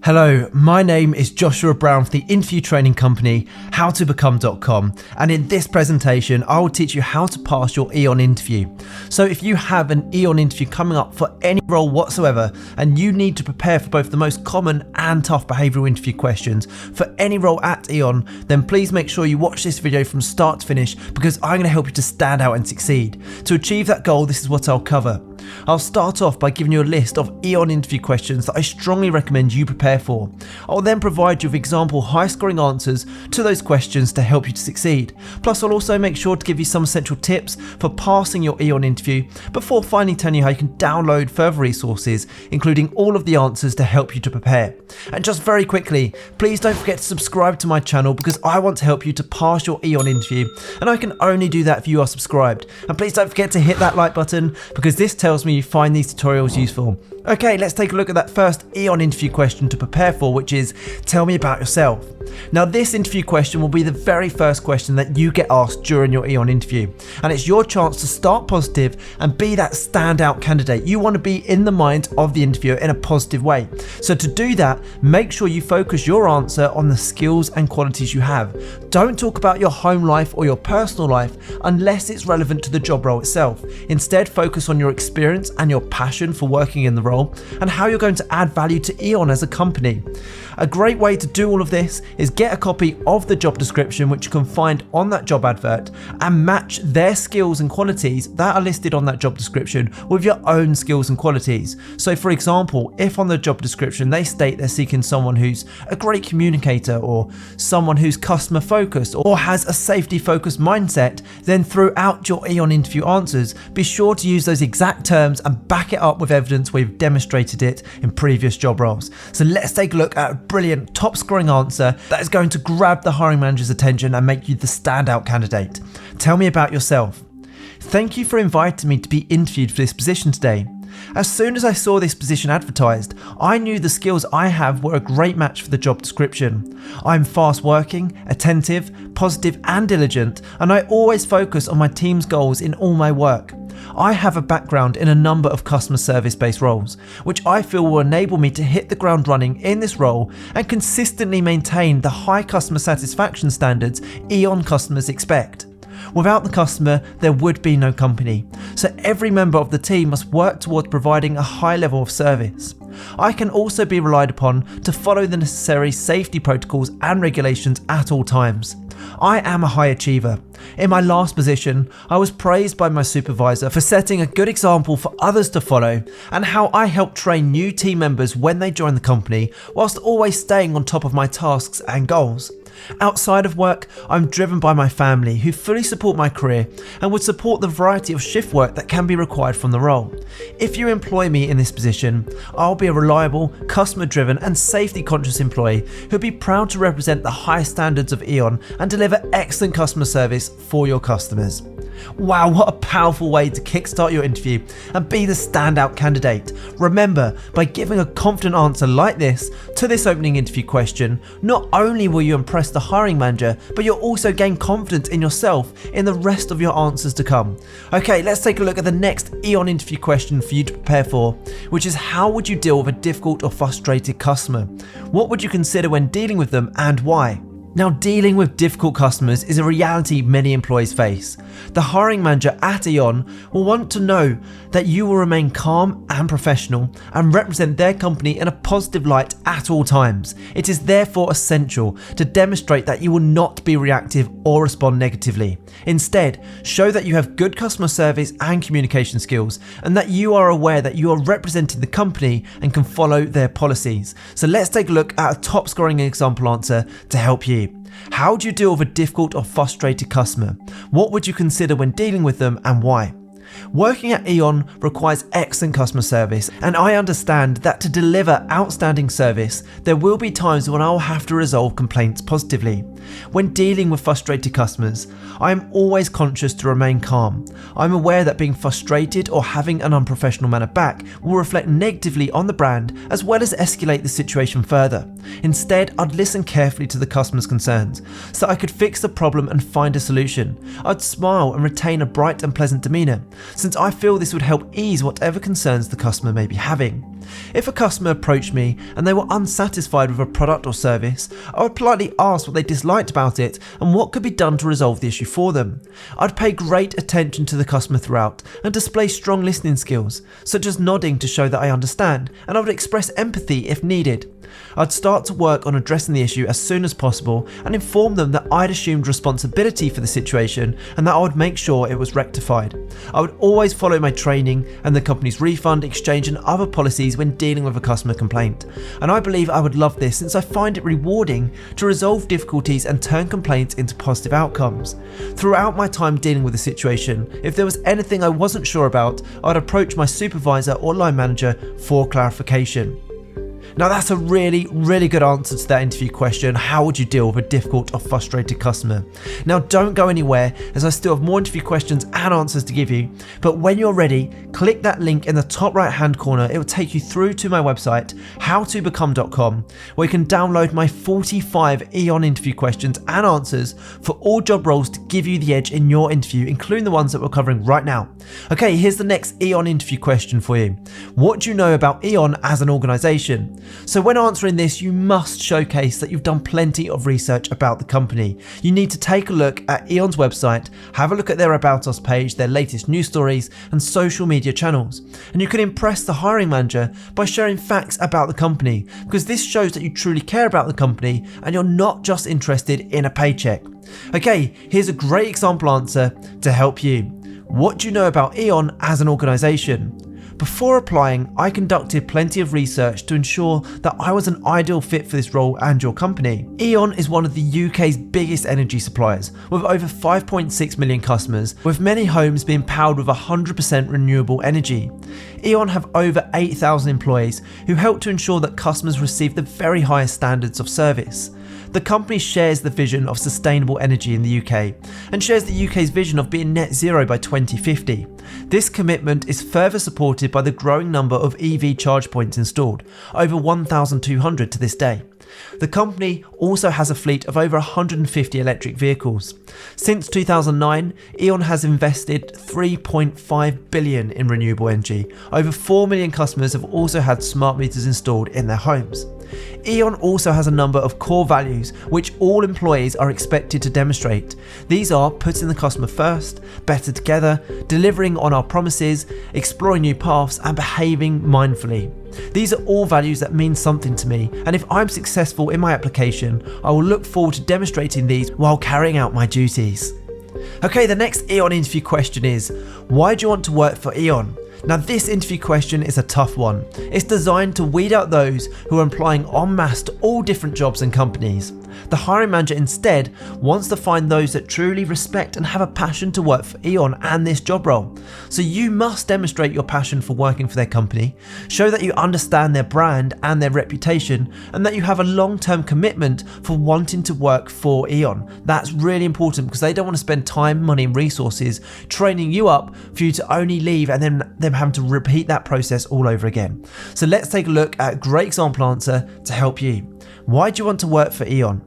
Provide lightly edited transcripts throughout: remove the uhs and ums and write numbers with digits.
Hello, my name is Joshua Brown for the interview training company howtobecome.com, and in this presentation I will teach you how to pass your E.ON interview. So if you have an E.ON interview coming up for any role whatsoever and you need to prepare for both the most common and tough behavioural interview questions for any role at E.ON, then please make sure you watch this video from start to finish, because I'm going to help you to stand out and succeed. To achieve that goal, this is what I'll cover. I'll start off by giving you a list of E.ON interview questions that I strongly recommend you prepare for. I'll then provide you with example high-scoring answers to those questions to help you to succeed. Plus, I'll also make sure to give you some essential tips for passing your E.ON interview before finally telling you how you can download further resources, including all of the answers to help you to prepare. And just very quickly, please don't forget to subscribe to my channel, because I want to help you to pass your E.ON interview, and I can only do that if you are subscribed. And please don't forget to hit that like button, because this tells me you find these tutorials useful. Okay, let's take a look at that first E.ON interview question to prepare for, which is, tell me about yourself. Now, this interview question will be the very first question that you get asked during your E.ON interview, and it's your chance to start positive and be that standout candidate. You want to be in the mind of the interviewer in a positive way. So to do that, make sure you focus your answer on the skills and qualities you have. Don't talk about your home life or your personal life unless it's relevant to the job role itself. Instead, focus on your experience and your passion for working in the role, and how you're going to add value to E.ON as a company. A great way to do all of this is get a copy of the job description, which you can find on that job advert, and match their skills and qualities that are listed on that job description with your own skills and qualities. So for example, if on the job description they state they're seeking someone who's a great communicator, or someone who's customer focused, or has a safety focused mindset, then throughout your E.ON interview answers, be sure to use those exact terms and back it up with evidence where you've demonstrated it in previous job roles. So let's take a look at a brilliant top scoring answer that is going to grab the hiring manager's attention and make you the standout candidate. Tell me about yourself. Thank you for inviting me to be interviewed for this position today. As soon as I saw this position advertised, I knew the skills I have were a great match for the job description. I'm fast working, attentive, positive and diligent, and I always focus on my team's goals in all my work. I have a background in a number of customer service based roles, which I feel will enable me to hit the ground running in this role and consistently maintain the high customer satisfaction standards E.ON customers expect. Without the customer, there would be no company, so every member of the team must work towards providing a high level of service. I can also be relied upon to follow the necessary safety protocols and regulations at all times. I am a high achiever. In my last position, I was praised by my supervisor for setting a good example for others to follow, and how I helped train new team members when they join the company, whilst always staying on top of my tasks and goals. Outside of work, I'm driven by my family, who fully support my career and would support the variety of shift work that can be required from the role. If you employ me in this position, I'll be a reliable, customer driven and safety conscious employee who'll be proud to represent the highest standards of E.ON and deliver excellent customer service for your customers. Wow, what a powerful way to kickstart your interview and be the standout candidate. Remember, by giving a confident answer like this to this opening interview question, not only will you impress the hiring manager, but you'll also gain confidence in yourself in the rest of your answers to come. Okay, let's take a look at the next E.ON interview question for you to prepare for, which is, how would you deal with a difficult or frustrated customer? What would you consider when dealing with them, and why? Now, dealing with difficult customers is a reality many employees face. The hiring manager at E.ON will want to know that you will remain calm and professional and represent their company in a positive light at all times. It is therefore essential to demonstrate that you will not be reactive or respond negatively. Instead, show that you have good customer service and communication skills, and that you are aware that you are representing the company and can follow their policies. So let's take a look at a top scoring example answer to help you. How do you deal with a difficult or frustrated customer? What would you consider when dealing with them, and why? Working at E.ON requires excellent customer service, and I understand that to deliver outstanding service, there will be times when I will have to resolve complaints positively. When dealing with frustrated customers, I am always conscious to remain calm. I'm aware that being frustrated or having an unprofessional manner back will reflect negatively on the brand, as well as escalate the situation further. Instead, I'd listen carefully to the customer's concerns so I could fix the problem and find a solution. I'd smile and retain a bright and pleasant demeanour, since I feel this would help ease whatever concerns the customer may be having. If a customer approached me and they were unsatisfied with a product or service, I would politely ask what they disliked about it and what could be done to resolve the issue for them. I'd pay great attention to the customer throughout and display strong listening skills, such as nodding to show that I understand, and I would express empathy if needed. I'd start to work on addressing the issue as soon as possible and inform them that I'd assumed responsibility for the situation and that I would make sure it was rectified. I would always follow my training and the company's refund, exchange and other policies when dealing with a customer complaint. And I believe I would love this since I find it rewarding to resolve difficulties and turn complaints into positive outcomes. Throughout my time dealing with the situation, if there was anything I wasn't sure about, I'd approach my supervisor or line manager for clarification. Now that's a really good answer to that interview question. How would you deal with a difficult or frustrated customer? Now don't go anywhere, as I still have more interview questions and answers to give you, but when you're ready, click that link in the top right hand corner. It will take you through to my website, howtobecome.com, where you can download my 45 E.ON interview questions and answers for all job roles to give you the edge in your interview, including the ones that we're covering right now. Okay, here's the next E.ON interview question for you. What do you know about E.ON as an organisation? So when answering this, you must showcase that you've done plenty of research about the company. You need to take a look at E.ON's website, have a look at their About Us page, their latest news stories and social media channels. And you can impress the hiring manager by sharing facts about the company, because this shows that you truly care about the company and you're not just interested in a paycheck. Okay, here's a great example answer to help you. What do you know about E.ON as an organisation? Before applying, I conducted plenty of research to ensure that I was an ideal fit for this role and your company. E.ON is one of the UK's biggest energy suppliers, with over 5.6 million customers, with many homes being powered with 100% renewable energy. E.ON have over 8,000 employees who help to ensure that customers receive the very highest standards of service. The company shares the vision of sustainable energy in the UK and shares the UK's vision of being net zero by 2050. This commitment is further supported by the growing number of EV charge points installed, over 1,200 to this day. The company also has a fleet of over 150 electric vehicles. Since 2009, E.ON has invested 3.5 billion in renewable energy. Over 4 million customers have also had smart meters installed in their homes. E.ON also has a number of core values which all employees are expected to demonstrate. These are putting the customer first, better together, delivering on our promises, exploring new paths and behaving mindfully. These are all values that mean something to me, and if I'm successful in my application, I will look forward to demonstrating these while carrying out my duties. Okay, the next E.ON interview question is, why do you want to work for E.ON? Now this interview question is a tough one. It's designed to weed out those who are applying en masse to all different jobs and companies. The hiring manager instead wants to find those that truly respect and have a passion to work for E.ON and this job role. So you must demonstrate your passion for working for their company, show that you understand their brand and their reputation, and that you have a long-term commitment for wanting to work for E.ON. That's really important because they don't want to spend time, money and resources training you up for you to only leave and then them having to repeat that process all over again. So let's take a look at a great example answer to help you. Why do you want to work for E.ON?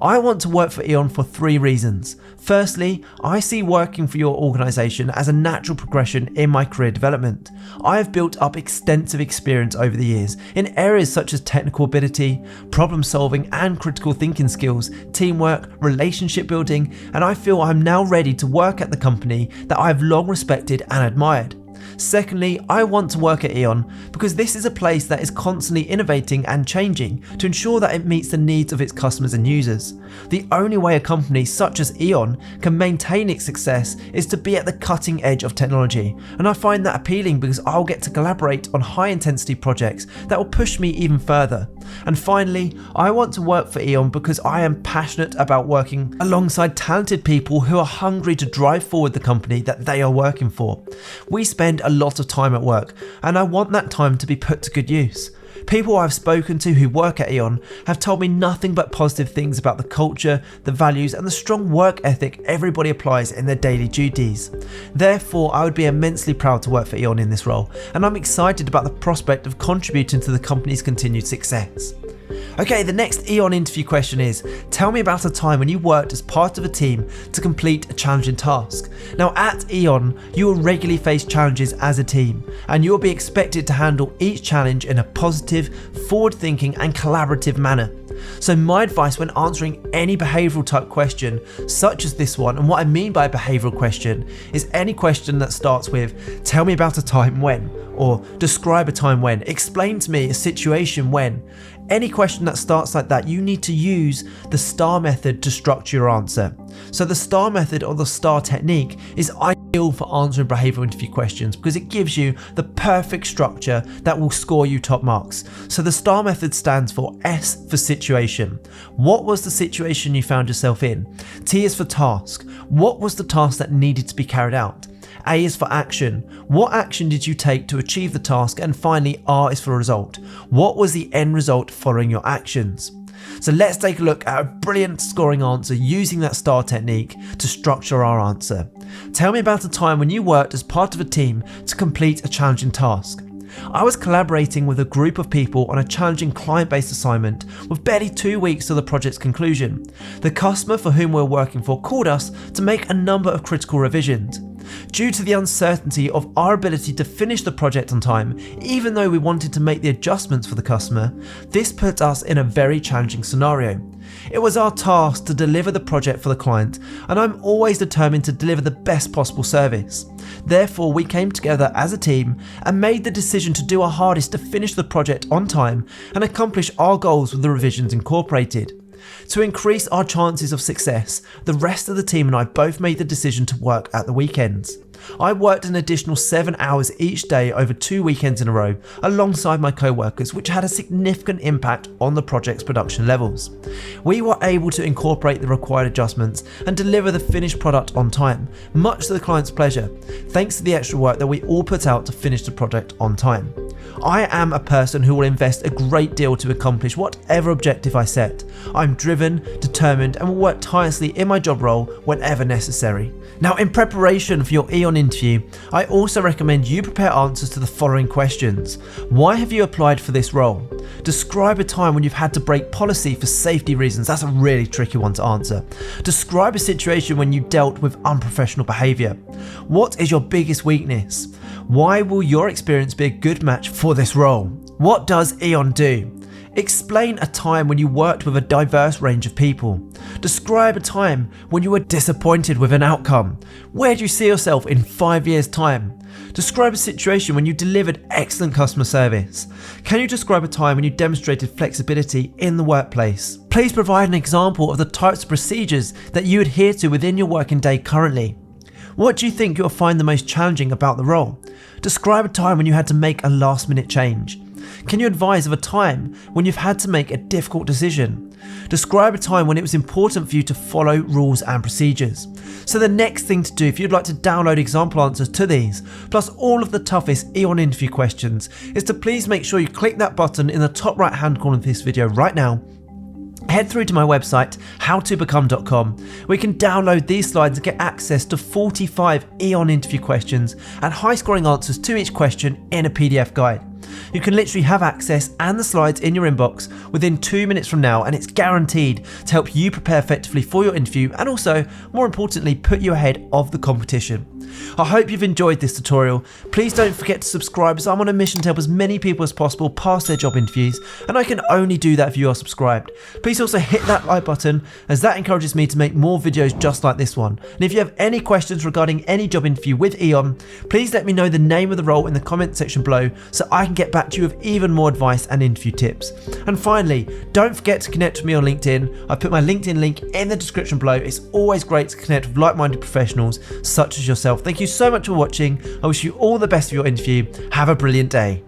I want to work for E.ON for 3 reasons. Firstly, I see working for your organisation as a natural progression in my career development. I have built up extensive experience over the years in areas such as technical ability, problem solving and critical thinking skills, teamwork, relationship building, and I feel I'm now ready to work at the company that I have long respected and admired. Secondly, I want to work at E.ON because this is a place that is constantly innovating and changing to ensure that it meets the needs of its customers and users. The only way a company such as E.ON can maintain its success is to be at the cutting edge of technology, and I find that appealing because I'll get to collaborate on high intensity projects that will push me even further. And finally, I want to work for E.ON because I am passionate about working alongside talented people who are hungry to drive forward the company that they are working for. We spend a lot of time at work, and I want that time to be put to good use. People I've spoken to who work at E.ON have told me nothing but positive things about the culture, the values and the strong work ethic everybody applies in their daily duties. Therefore, I would be immensely proud to work for E.ON in this role, and I'm excited about the prospect of contributing to the company's continued success. Okay, the next E.ON interview question is, tell me about a time when you worked as part of a team to complete a challenging task. Now at E.ON, you will regularly face challenges as a team, and you will be expected to handle each challenge in a positive, forward-thinking and collaborative manner. So my advice when answering any behavioural type question, such as this one, and what I mean by a behavioural question, is any question that starts with, tell me about a time when, or describe a time when, explain to me a situation when. Any question that starts like that, you need to use the STAR method to structure your answer. So the STAR method, or the STAR technique, is ideal for answering behavioural interview questions because it gives you the perfect structure that will score you top marks. So the STAR method stands for S for situation. What was the situation you found yourself in? T is for task. What was the task that needed to be carried out? A is for action. What action did you take to achieve the task? And finally, R is for result. What was the end result following your actions? So let's take a look at a brilliant scoring answer using that STAR technique to structure our answer. Tell me about a time when you worked as part of a team to complete a challenging task. I was collaborating with a group of people on a challenging client-based assignment with barely 2 weeks to the project's conclusion. The customer for whom we were working for called us to make a number of critical revisions. Due to the uncertainty of our ability to finish the project on time, even though we wanted to make the adjustments for the customer, this put us in a very challenging scenario. It was our task to deliver the project for the client, and I'm always determined to deliver the best possible service. Therefore, we came together as a team and made the decision to do our hardest to finish the project on time and accomplish our goals with the revisions incorporated. To increase our chances of success, the rest of the team and I both made the decision to work at the weekends. I worked an additional 7 hours each day over 2 weekends in a row alongside my co-workers, which had a significant impact on the project's production levels. We were able to incorporate the required adjustments and deliver the finished product on time, much to the client's pleasure, thanks to the extra work that we all put out to finish the project on time. I am a person who will invest a great deal to accomplish whatever objective I set. I'm driven, determined, and will work tirelessly in my job role whenever necessary. Now, in preparation for your E.ON interview, I also recommend you prepare answers to the following questions. Why have you applied for this role? Describe a time when you've had to break policy for safety reasons. That's a really tricky one to answer. Describe a situation when you dealt with unprofessional behaviour. What is your biggest weakness? Why will your experience be a good match for this role? What does E.ON do? Explain a time when you worked with a diverse range of people. Describe a time when you were disappointed with an outcome. Where do you see yourself in 5 years' time? Describe a situation when you delivered excellent customer service. Can you describe a time when you demonstrated flexibility in the workplace? Please provide an example of the types of procedures that you adhere to within your working day currently. What do you think you'll find the most challenging about the role? Describe a time when you had to make a last-minute change. Can you advise of a time when you've had to make a difficult decision? Describe a time when it was important for you to follow rules and procedures. So the next thing to do, if you'd like to download example answers to these, plus all of the toughest E.ON interview questions, is to please make sure you click that button in the top right hand corner of this video right now. Head through to my website, howtobecome.com, where you can download these slides and get access to 45 E.ON interview questions and high scoring answers to each question in a PDF guide. You can literally have access and the slides in your inbox within 2 minutes from now, and it's guaranteed to help you prepare effectively for your interview and also, more importantly, put you ahead of the competition. I hope you've enjoyed this tutorial. Please don't forget to subscribe, as I'm on a mission to help as many people as possible pass their job interviews, and I can only do that if you are subscribed. Please also hit that like button, as that encourages me to make more videos just like this one. And if you have any questions regarding any job interview with E.ON, please let me know the name of the role in the comment section below so I can get back to you with even more advice and interview tips. And finally, don't forget to connect with me on LinkedIn. I put my LinkedIn link in the description below. It's always great to connect with like-minded professionals such as yourself. Thank you so much for watching. I wish you all the best for your interview. Have a brilliant day.